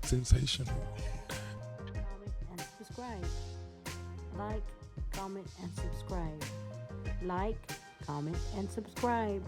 Sensational. Comment and subscribe. Like, comment, and subscribe. Like, comment, and subscribe.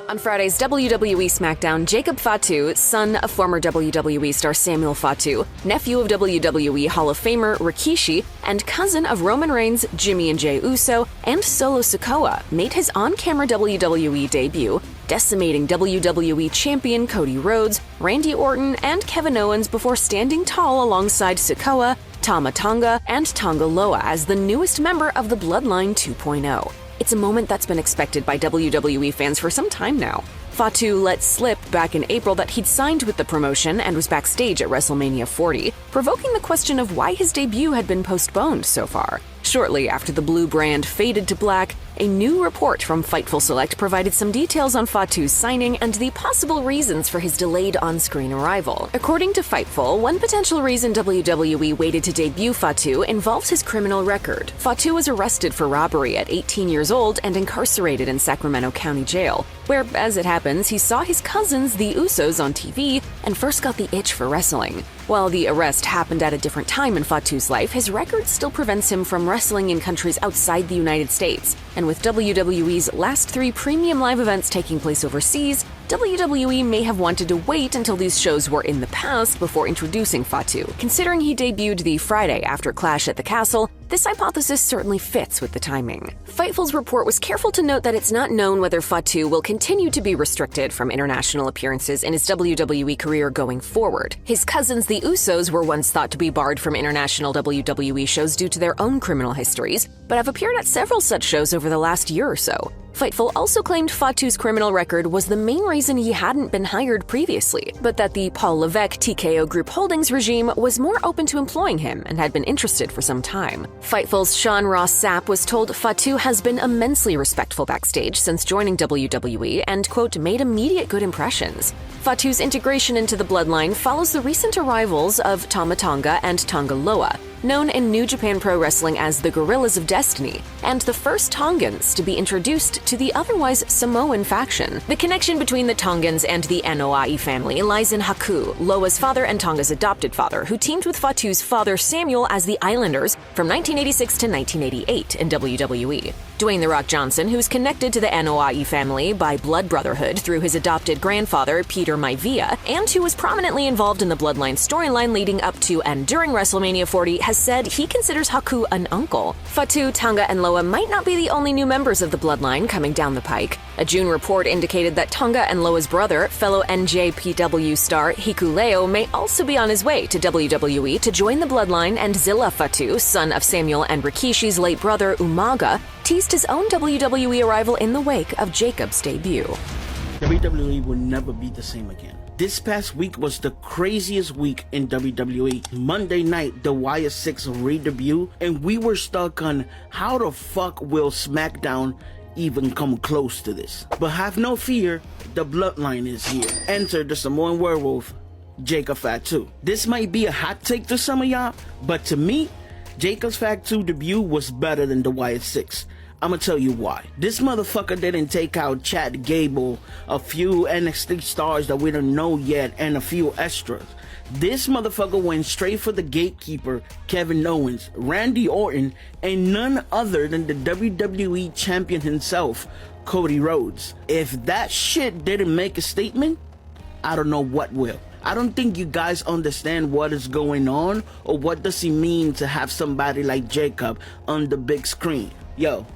On Friday's WWE SmackDown, Jacob Fatu, son of former WWE star Samuel Fatu, nephew of WWE Hall of Famer Rikishi, and cousin of Roman Reigns, Jimmy and Jey Uso, and Solo Sikoa, made his on-camera WWE debut, decimating WWE champion Cody Rhodes, Randy Orton, and Kevin Owens before standing tall alongside Sikoa, Tama Tonga, and Tonga Loa as the newest member of the Bloodline 2.0. It's a moment that's been expected by WWE fans for some time now. Fatu let slip back in April that he'd signed with the promotion and was backstage at WrestleMania 40, provoking the question of why his debut had been postponed so far. Shortly after the blue brand faded to black, a new report from Fightful Select provided some details on Fatu's signing and the possible reasons for his delayed on-screen arrival. According to Fightful, one potential reason WWE waited to debut Fatu involves his criminal record. Fatu was arrested for robbery at 18 years old and incarcerated in Sacramento County Jail, where, as it happens, he saw his cousins, the Usos, on TV and first got the itch for wrestling. While the arrest happened at a different time in Fatu's life, his record still prevents him from wrestling in countries outside the United States. And with WWE's last 3 premium live events taking place overseas, WWE may have wanted to wait until these shows were in the past before introducing Fatu. Considering he debuted the Friday after Clash at the Castle, this hypothesis certainly fits with the timing. Fightful's report was careful to note that it's not known whether Fatu will continue to be restricted from international appearances in his WWE career going forward. His cousins, the Usos, were once thought to be barred from international WWE shows due to their own criminal histories, but have appeared at several such shows over the last year or so. Fightful also claimed Fatu's criminal record was the main reason he hadn't been hired previously, but that the Paul Levesque TKO Group Holdings regime was more open to employing him and had been interested for some time. Fightful's Sean Ross Sapp was told Fatu has been immensely respectful backstage since joining WWE and, quote, made immediate good impressions. Fatu's integration into the Bloodline follows the recent arrivals of Tama Tonga and Tonga Loa, known in New Japan Pro Wrestling as the Gorillas of Destiny, and the first Tongans to be introduced to the otherwise Samoan faction. The connection between the Tongans and the Anoa'i family lies in Haku, Loa's father and Tonga's adopted father, who teamed with Fatu's father Samuel as the Islanders from 1986 to 1988 in WWE. Dwayne "The Rock" Johnson, who's connected to the Anoa'i family by blood brotherhood through his adopted grandfather, Peter Maivia, and who was prominently involved in the Bloodline storyline leading up to and during WrestleMania 40, has said he considers Haku an uncle. Fatu, Tonga, and Loa might not be the only new members of the Bloodline coming down the pike. A June report indicated that Tonga and Loa's brother, fellow NJPW star Hikuleo, may also be on his way to WWE to join the Bloodline, and Zilla Fatu, son of Samuel and Rikishi's late brother Umaga, teased his own WWE arrival in the wake of Jacob's debut. WWE will never be the same again. This past week was the craziest week in WWE. Monday night, the Wyatt 6 re-debut, and we were stuck on how the fuck will SmackDown even come close to this. But have no fear, the Bloodline is here. Enter the Samoan werewolf, Jacob Fatu. This might be a hot take to some of y'all, but to me, Jacob's Fatu debut was better than the Wyatt 6. I'ma tell you why. This motherfucker didn't take out Chad Gable, a few NXT stars that we don't know yet, and a few extras. This motherfucker went straight for the gatekeeper, Kevin Owens, Randy Orton, and none other than the WWE champion himself, Cody Rhodes. If that shit didn't make a statement, I don't know what will. I don't think you guys understand what is going on or what does it mean to have somebody like Jacob on the big screen. Yo,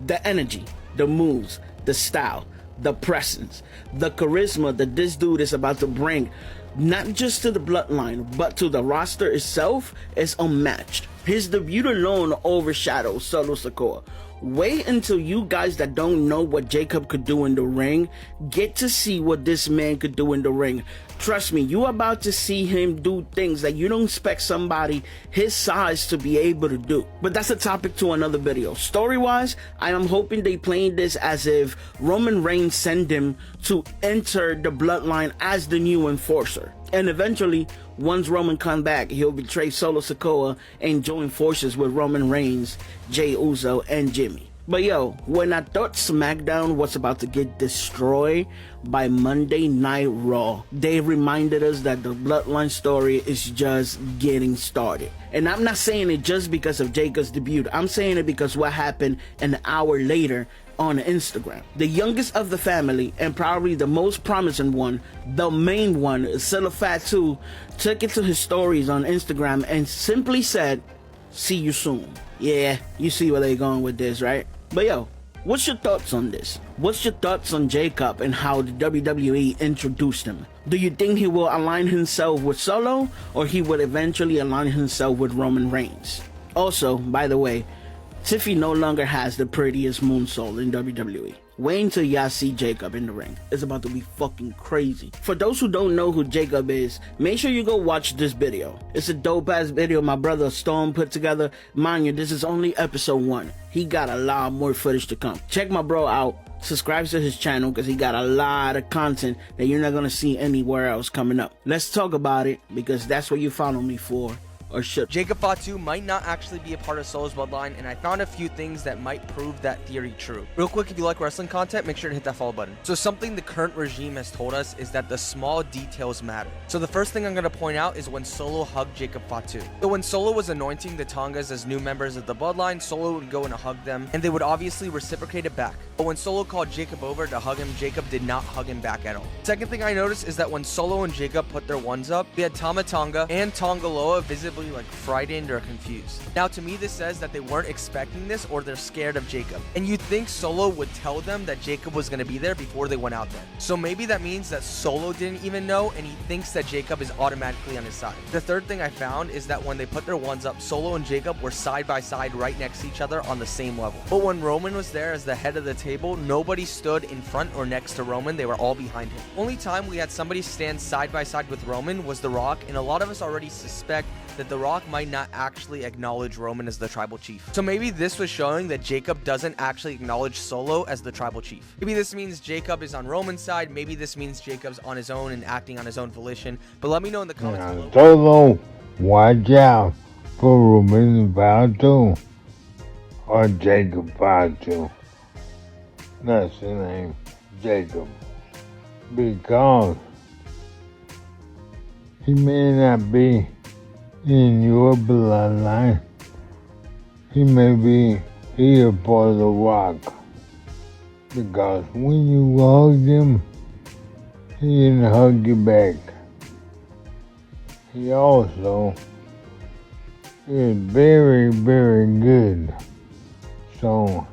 the energy, the moves, the style, the presence, the charisma that this dude is about to bring, not just to the Bloodline, but to the roster itself, is unmatched. His debut alone overshadows Solo Sikoa. Wait until you guys that don't know what Jacob could do in the ring get to see what this man could do in the ring. Trust me, you about to see him do things that you don't expect somebody his size to be able to do. But that's a topic to another video. Story-wise, I am hoping they playing this as if Roman Reigns sent him to enter the Bloodline as the new enforcer. And eventually, once Roman comes back, he'll betray Solo Sikoa and join forces with Roman Reigns, Jey Uso, and Jimmy. But yo, when I thought SmackDown was about to get destroyed by Monday Night Raw, they reminded us that the Bloodline story is just getting started. And I'm not saying it just because of Jacob's debut. I'm saying it because what happened an hour later on Instagram. The youngest of the family and probably the most promising one, the main one, Silla Fatu, took it to his stories on Instagram and simply said, "See you soon." Yeah, you see where they're going with this, right? But yo, what's your thoughts on this? What's your thoughts on Jacob and how the WWE introduced him? Do you think he will align himself with Solo, or he would eventually align himself with Roman Reigns? Also, by the way, Tiffy no longer has the prettiest moonsault in WWE. Wait until y'all see Jacob in the ring. It's about to be fucking crazy. For those who don't know who Jacob is, make sure you go watch this video. It's a dope ass video my brother Storm put together. Mind you, this is only episode 1. He got a lot more footage to come. Check my bro out. Subscribe to his channel because he got a lot of content that you're not gonna see anywhere else coming up. Let's talk about it because that's what you follow me for. Or should. Jacob Fatu might not actually be a part of Solo's bloodline, and I found a few things that might prove that theory true. Real quick, if you like wrestling content, make sure to hit that follow button. So something the current regime has told us is that the small details matter. So the first thing I'm going to point out is when Solo hugged Jacob Fatu. So when Solo was anointing the Tongas as new members of the bloodline, Solo would go and hug them, and they would obviously reciprocate it back. But when Solo called Jacob over to hug him, Jacob did not hug him back at all. Second thing I noticed is that when Solo and Jacob put their ones up, we had Tama Tonga and Tongaloa visibly frightened or confused. Now to me this says that they weren't expecting this or they're scared of Jacob. And you'd think Solo would tell them that Jacob was going to be there before they went out there. So maybe that means that Solo didn't even know and he thinks that Jacob is automatically on his side. The third thing I found is that when they put their ones up, Solo and Jacob were side by side right next to each other on the same level. But when Roman was there as the head of the table, nobody stood in front or next to Roman, they were all behind him. Only time we had somebody stand side by side with Roman was The Rock, and a lot of us already suspect that The Rock might not actually acknowledge Roman as the tribal chief. So maybe this was showing that Jacob doesn't actually acknowledge Solo as the tribal chief. Maybe this means Jacob is on Roman's side, maybe this means Jacob's on his own and acting on his own volition, but let me know in the comments below. Solo, watch out for Roman Fatu or Jacob Fatu. That's the name, Jacob. Because he may not be in your bloodline. He may be here for The Rock. Because when you hug him, he didn't hug you back. He also is very, very good. So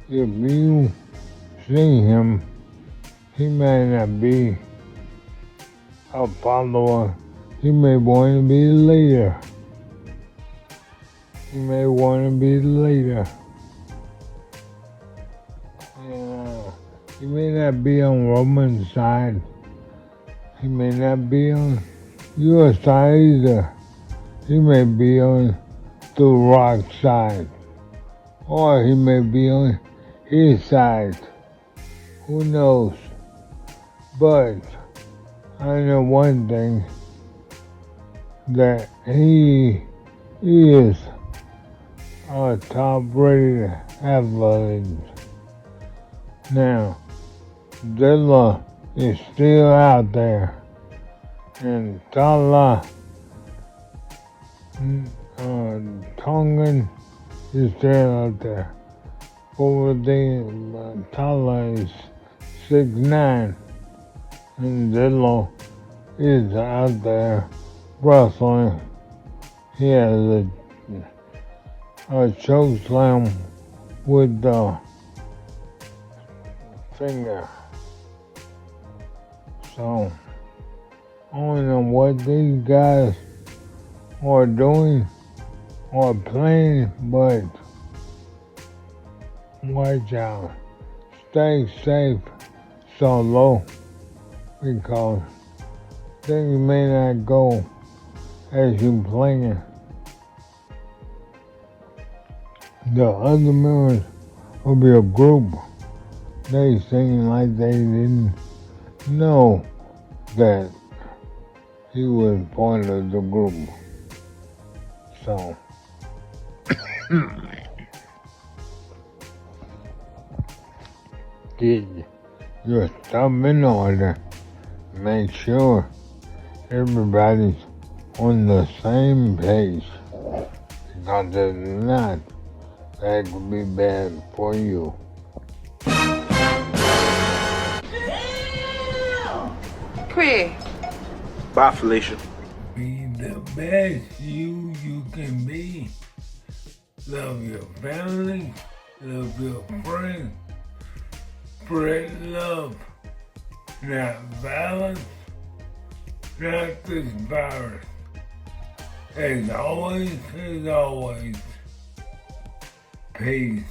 if you see him, he may not be a follower. He may want to be the leader. He may want to be the leader. He may not be on Roman's side. He may not be on your side either. He may be on The Rock's side. Or he may be on his side. Who knows? But I know one thing, that he is a top-rated athlete. Now, Zilla is still out there, and Tala Tongan is still out there. Over there, Tala is 6'9", and Zilla is out there wrestling. He has a choke slam with the finger. So, I don't know what these guys are doing or playing, but watch out. Stay safe, Solo, because things may not go as you plan. The other members of your group, they seem like they didn't know that he was part of the group. So, get your stuff in order. Make sure everybody's on the same page. Because if not, that could be bad for you. Queer. Bye, Felicia. Be the best you can be. Love your family, love your friends. Spread love, not violence, not this virus. As always, peace.